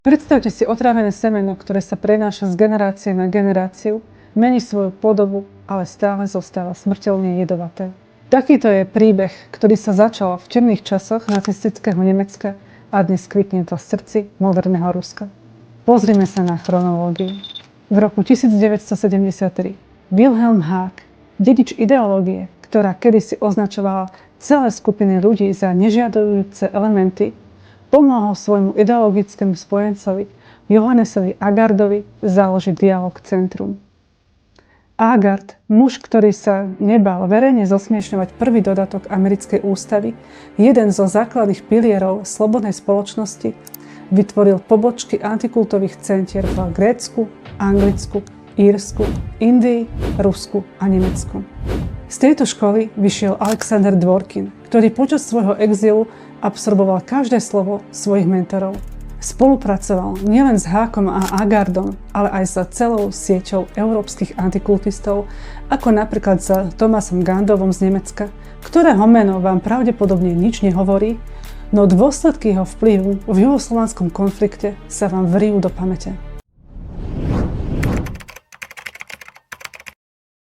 Predstavte si otrávené semeno, ktoré sa prenáša z generácie na generáciu, mení svoju podobu, ale stále zostáva smrteľne jedovaté. Takýto je príbeh, ktorý sa začal v temných časoch nacistického Nemecka a dnes kvitne to v srdci moderného Ruska. Pozrime sa na chronológiu. V roku 1973 Wilhelm Haag, dedič ideológie, ktorá kedysi označovala celé skupiny ľudí za nežiadujúce elementy, pomohol svojmu ideologickému spojencovi Johannesovi Agardovi založiť Dialog Centrum. Agard, muž, ktorý sa nebal verejne zosmiešňovať prvý dodatok americkej ústavy, jeden zo základných pilierov slobodnej spoločnosti, vytvoril pobočky antikultových centier v Grécku, Anglicku, Írsku, Indii, Rusku a Nemecku. Z tejto školy vyšiel Alexander Dworkin, ktorý počas svojho exílu absorboval každé slovo svojich mentorov. Spolupracoval nielen s Hákom a Agardom, ale aj sa celou sieťou európskych antikultistov, ako napríklad s Thomasom Gandovom z Nemecka, ktorého meno vám pravdepodobne nič nehovorí, no dôsledky jeho vplyvu v juhoslovanskom konflikte sa vám vrijú do pamäte.